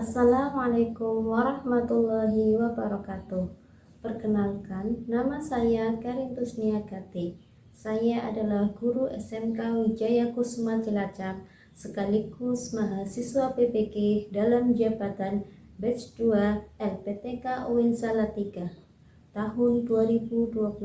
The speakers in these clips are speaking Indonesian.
Assalamualaikum warahmatullahi wabarakatuh. Perkenalkan, nama saya Karintus Niagati. Saya adalah guru SMK Wijaya Kusuma Cilacap sekaligus mahasiswa PPK dalam jabatan Batch 2 LPTK UIN Salatiga tahun 2025.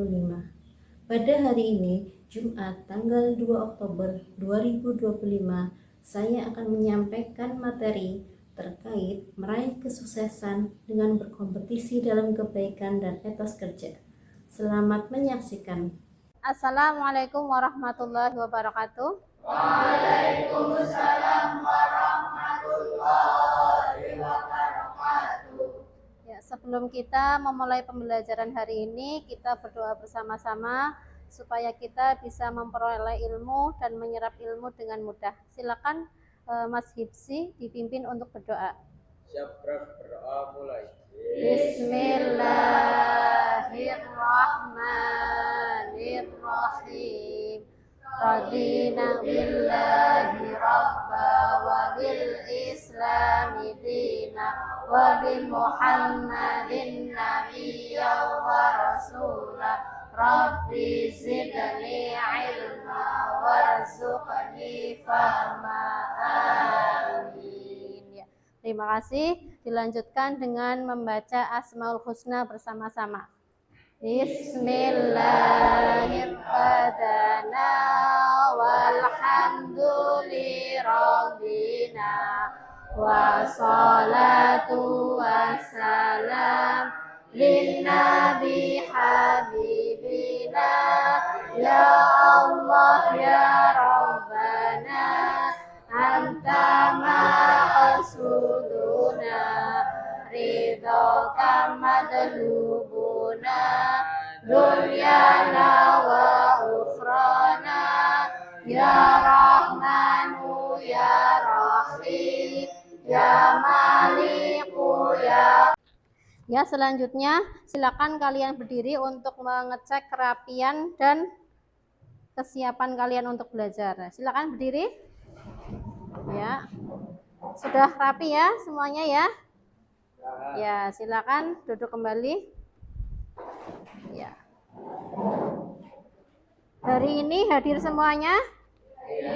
Pada hari ini, Jumat tanggal 2 Oktober 2025, saya akan menyampaikan materi terkait meraih kesuksesan dengan berkompetisi dalam kebaikan dan etos kerja. Selamat menyaksikan. Assalamualaikum warahmatullahi wabarakatuh. Waalaikumsalam warahmatullahi wabarakatuh. Ya, sebelum kita memulai pembelajaran hari ini, kita berdoa bersama-sama supaya kita bisa memperoleh ilmu dan menyerap ilmu dengan mudah. Silakan Mas Hipsi dipimpin untuk berdoa. Siap, berdoa mulai. Bismillahirrahmanirrahim. Radina billahi rabba wa bil islami dina wa bi muhammadin nabiyya wa rasula rabbi zidni ilma warzuqni fahma. Amin. Ya, terima kasih. Dilanjutkan dengan membaca Asmaul Husna bersama-sama. Bismillahirrahmanirrahim. Walhamdulillahirrabbina wassalatu wassalam linnabi habibina ya Allah ya Rabbana anta maqsuduna ridhoka madlubuna dunyana wa ukhrana ya Rahmanu ya Rahim ya Maliku ya. Selanjutnya silakan kalian berdiri untuk mengecek kerapian dan kesiapan kalian untuk belajar. Silakan berdiri. Ya. Sudah rapi ya semuanya ya? Ya, silakan duduk kembali. Ya. Hari ini hadir semuanya?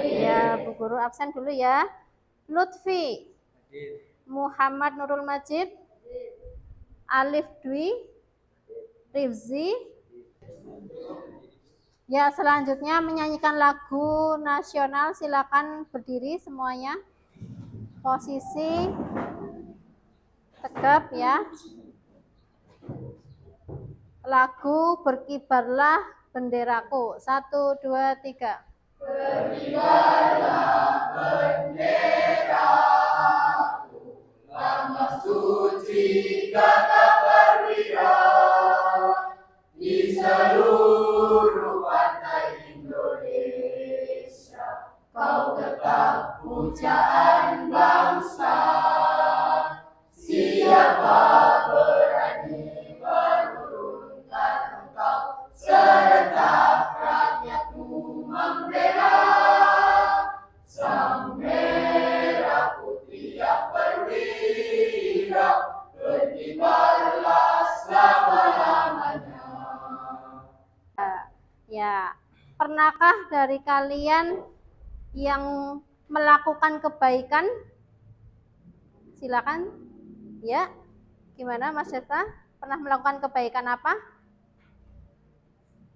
Ya, Bu Guru absen dulu ya. Lutfi, Muhammad Nurul Majid, Alif Dwi, Rifzi. Ya, selanjutnya menyanyikan lagu nasional. Silakan berdiri semuanya. Posisi tegap ya. Lagu Berkibarlah Benderaku. 1, 2, 3. Berkibarlah benderaku, lambang suci kata perwira di seluruh pantai Indonesia. Kau tetap pujaan bangsa. Siapa berani menurunkan engkau, serentak rakyatku membela. Sang merah putih yang perwira, berkibarlah selama-lamanya. Ya, pernahkah dari kalian yang melakukan kebaikan? Silakan. Ya, gimana Mas Syeta? Pernah melakukan kebaikan apa?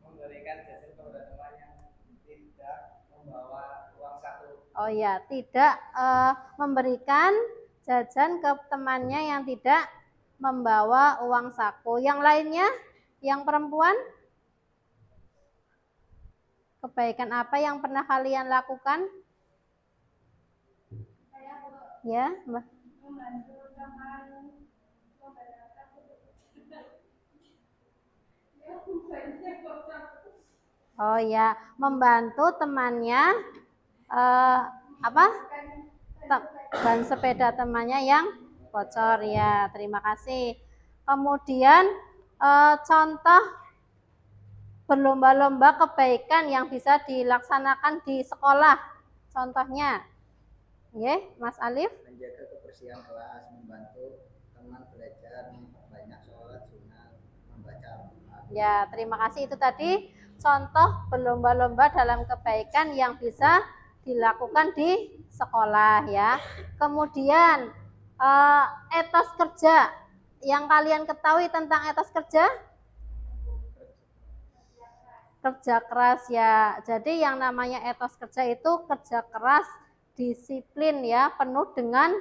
Memberikan jajan kepada teman yang tidak membawa uang saku. Oh ya, tidak memberikan jajan ke temannya yang tidak membawa uang saku. Yang lainnya, yang perempuan? Kebaikan apa yang pernah kalian lakukan? Ya, Mbak. Membantu teman membaca Oh ya, membantu temannya apa? Ban sepeda temannya yang bocor ya. Terima kasih. Kemudian contoh berlomba-lomba kebaikan yang bisa dilaksanakan di sekolah. Contohnya, Nggih, Mas Alif. Menjaga kebersihan kelas, membantu teman belajar, memperbanyak sholat sunnah, membaca Al-Quran. Ya, terima kasih. Itu tadi contoh berlomba-lomba dalam kebaikan yang bisa dilakukan di sekolah ya. Kemudian etos kerja. Yang kalian ketahui tentang etos kerja? Kerja keras ya. Jadi yang namanya etos kerja itu kerja keras, disiplin ya, penuh dengan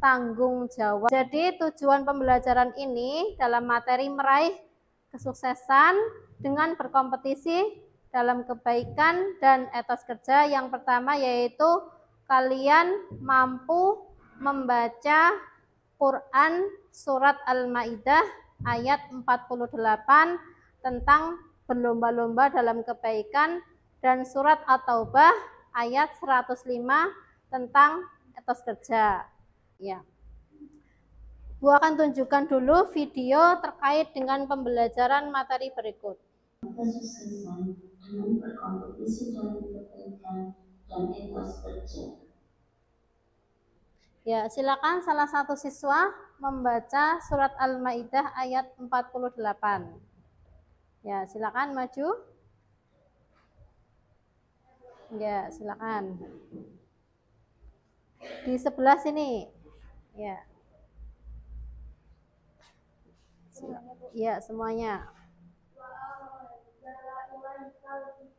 tanggung jawab. Jadi tujuan pembelajaran ini dalam materi meraih kesuksesan dengan berkompetisi dalam kebaikan dan etos kerja. Yang pertama yaitu kalian mampu membaca Quran surat Al-Maidah ayat 48 tentang berlomba-lomba dalam kebaikan, dan surat At-Taubah ayat 105 tentang etos kerja. Ya. Bu akan tunjukkan dulu video terkait dengan pembelajaran materi berikut. Kesuksesan dengan berkompetisi dalam kebaikan dan etos kerja. Ya, silakan salah satu siswa membaca surat Al-Maidah ayat 48. Ya, silakan maju. Ya, silakan. Di sebelah sini. Ya. Ya, semuanya.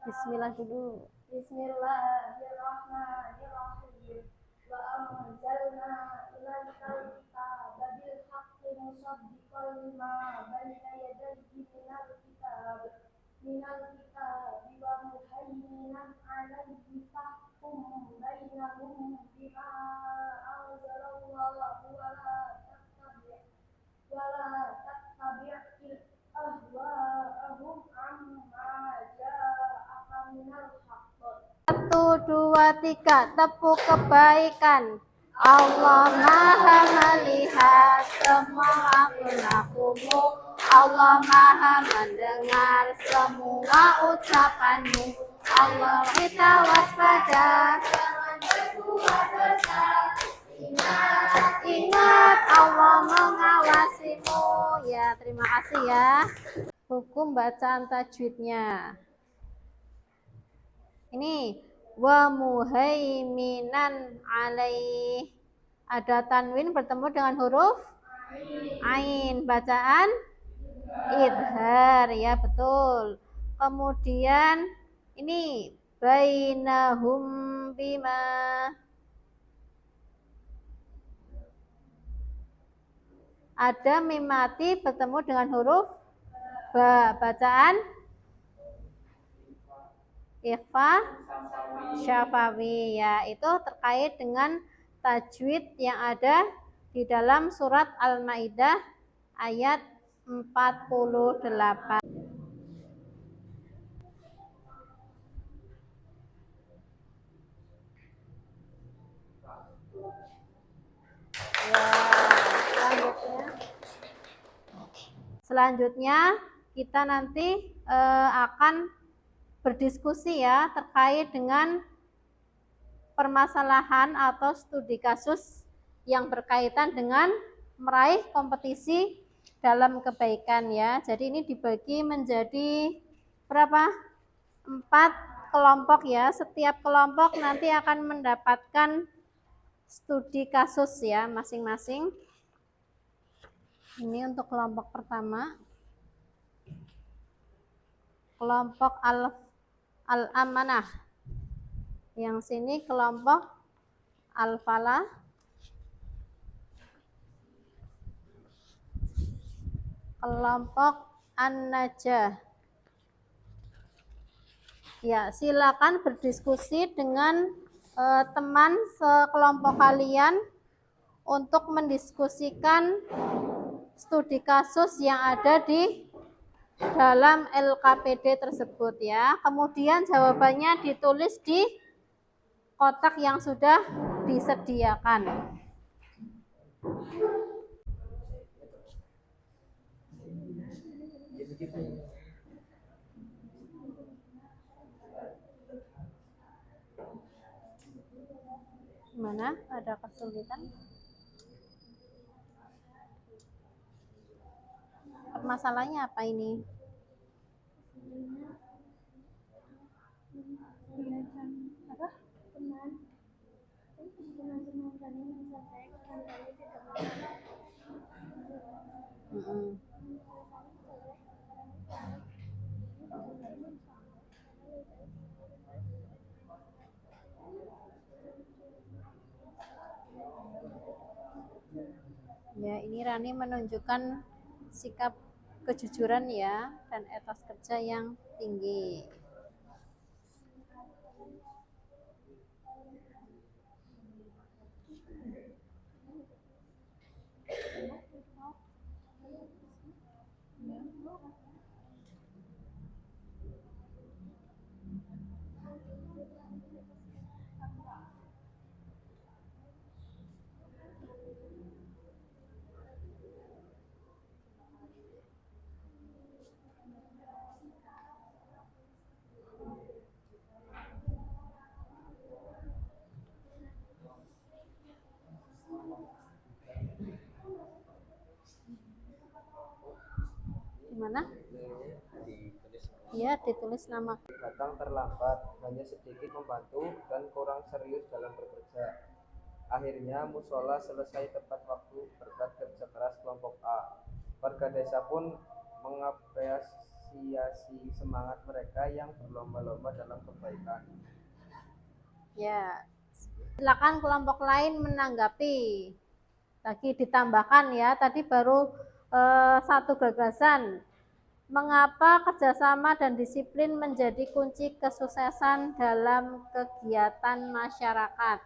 Bismillah dulu. Bismillahirrahmanirrahim. Wa anzalna ilaikal kitaba bil haqqi musaddiqan lima baina yadayhi minal kitab wa muhaiminan alayhi fahkum bainahum bima anzalallahu wa la tattabi' ahwa'ahum amma ja'aka minal haqq. 1, 2, 3, tepuk kebaikan. Allah Maha melihat semua perilakumu. Allah Maha mendengar semua ucapanmu. Allah kita waspada, jangan berbuat dosa. Ingat Allah mengawasimu. Ya, terima kasih ya. Hukum bacaan tajwidnya. Ini wa muhaiminan alaih. Ada tanwin bertemu dengan huruf ain. Bacaan idhar ya, betul. Kemudian ini bainahum bima. Ada mim mati bertemu dengan huruf ba. Bacaan ikhfa syafawi ya, itu terkait dengan tajwid yang ada di dalam surat Al-Maidah ayat 48. Ya, selanjutnya kita nanti akan berdiskusi ya terkait dengan permasalahan atau studi kasus yang berkaitan dengan meraih kompetisi dalam kebaikan ya. Jadi ini dibagi menjadi berapa? 4 kelompok ya. Setiap kelompok nanti akan mendapatkan studi kasus ya masing-masing. Ini untuk kelompok pertama. Kelompok Al-Amanah. Yang sini kelompok Al-Falah. Kelompok An-Najah. Ya, silakan berdiskusi dengan teman sekelompok kalian untuk mendiskusikan studi kasus yang ada di dalam LKPD tersebut ya. Kemudian jawabannya ditulis di kotak yang sudah disediakan. Mana ada kesulitan? Permasalahannya apa ini? Apa? Mm-mm. Ya, ini Rani menunjukkan sikap kejujuran ya dan etos kerja yang tinggi. Gimana? Ya, ditulis nama. Datang terlambat, hanya sedikit membantu dan kurang serius dalam bekerja. Akhirnya musola selesai tepat waktu berkat kerja keras kelompok A. Warga desa pun mengapresiasi semangat mereka yang berlomba-lomba dalam kebaikan. Ya, silakan kelompok lain menanggapi. Lagi ditambahkan ya, tadi baru satu gagasan. Mengapa kerjasama dan disiplin menjadi kunci kesuksesan dalam kegiatan masyarakat?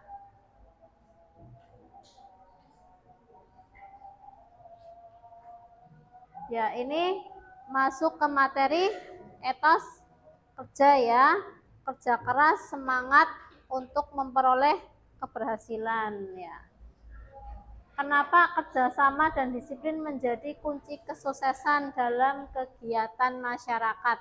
Ya, ini masuk ke materi etos kerja ya. Kerja keras, semangat untuk memperoleh keberhasilan ya. Kenapa kerjasama dan disiplin menjadi kunci kesuksesan dalam kegiatan masyarakat?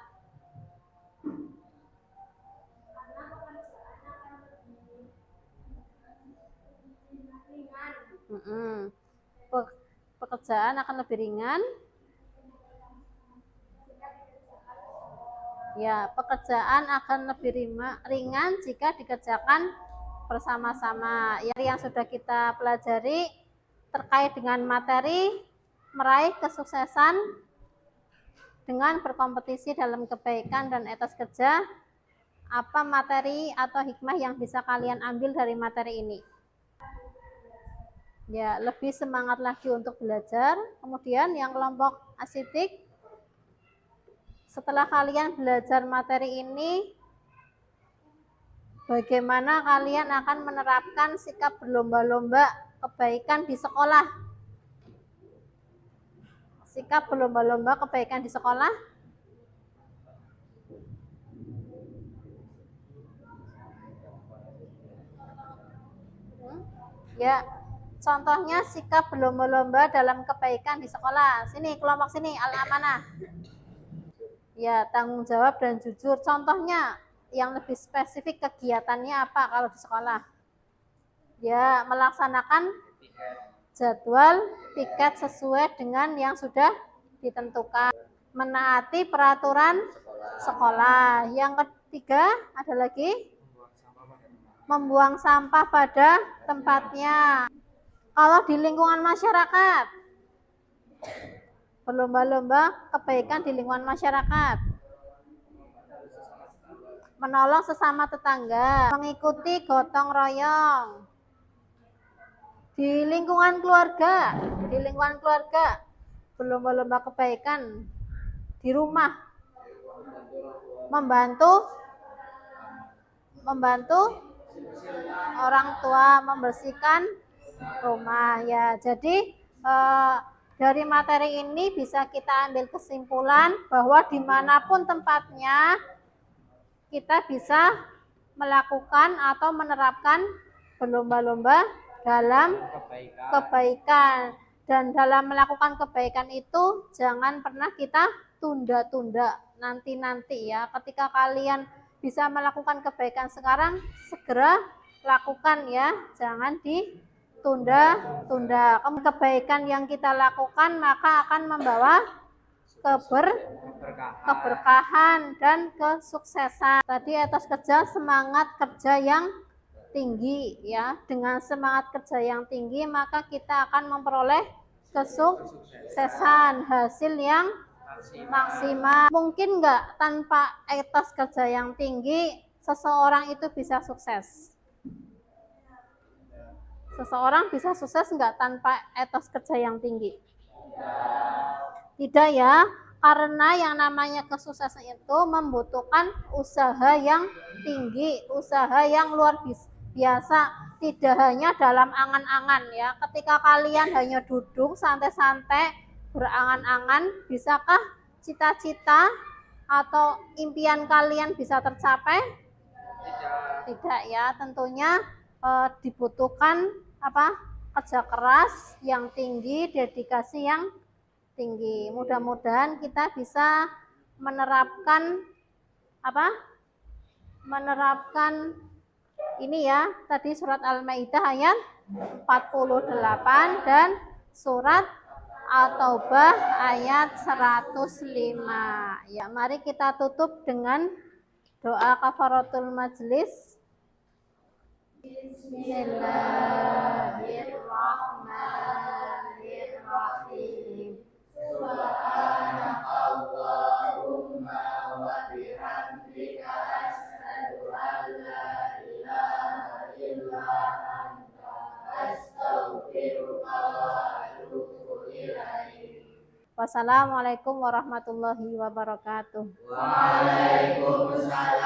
Pekerjaan akan lebih ringan. Ya, pekerjaan akan lebih ringan jika dikerjakan bersama-sama. Yang sudah kita pelajari terkait dengan materi meraih kesuksesan dengan berkompetisi dalam kebaikan dan etos kerja. Apa materi atau hikmah yang bisa kalian ambil dari materi ini? Ya, lebih semangat lagi untuk belajar. Kemudian yang kelompok asidik, setelah kalian belajar materi ini, bagaimana kalian akan menerapkan sikap berlomba-lomba kebaikan di sekolah? Sikap berlomba-lomba kebaikan di sekolah? Ya, contohnya sikap berlomba-lomba dalam kebaikan di sekolah. Sini, kelompok sini, al-amanah. Ya, tanggung jawab dan jujur. Contohnya yang lebih spesifik kegiatannya apa kalau di sekolah? Ya, melaksanakan jadwal piket sesuai dengan yang sudah ditentukan. Menaati peraturan sekolah. Yang ketiga, ada lagi? Membuang sampah pada tempatnya. Kalau di lingkungan masyarakat, berlomba-lomba kebaikan di lingkungan masyarakat, menolong sesama tetangga, mengikuti gotong royong. Di lingkungan keluarga, berlomba-lomba kebaikan di rumah, membantu orang tua membersihkan rumah ya. Jadi dari materi ini bisa kita ambil kesimpulan bahwa dimanapun tempatnya kita bisa melakukan atau menerapkan berlomba-lomba dalam kebaikan. Dan dalam melakukan kebaikan itu jangan pernah kita tunda-tunda nanti-nanti ya. Ketika kalian bisa melakukan kebaikan sekarang, segera lakukan ya, jangan ditunda-tunda. Kebaikan yang kita lakukan maka akan membawa keberkahan dan kesuksesan. Tadi etos kerja, semangat kerja yang tinggi ya. Dengan semangat kerja yang tinggi maka kita akan memperoleh kesuksesan, hasil yang maksimal. Mungkin nggak tanpa etos kerja yang tinggi seseorang itu bisa sukses? Seseorang bisa sukses nggak tanpa etos kerja yang tinggi? Tidak ya, karena yang namanya kesuksesan itu membutuhkan usaha yang tinggi, usaha yang luar biasa, tidak hanya dalam angan-angan ya. Ketika kalian hanya duduk santai-santai berangan-angan, bisakah cita-cita atau impian kalian bisa tercapai? Tidak ya, tentunya dibutuhkan kerja keras yang tinggi, dedikasi yang tinggi. Mudah-mudahan kita bisa menerapkan ini ya, tadi surat Al-Maidah ayat 48 dan surat At-Taubah ayat 105. Ya, mari kita tutup dengan doa kafaratul majlis. Bismillahirrahmanirrahim. Subhanakallahumma wa bihamdika asyhadu an la ilaha illa anta astaghfiruka wa atubu ilaik. Wassalamualaikum warahmatullahi wabarakatuh. Waalaikumsalam.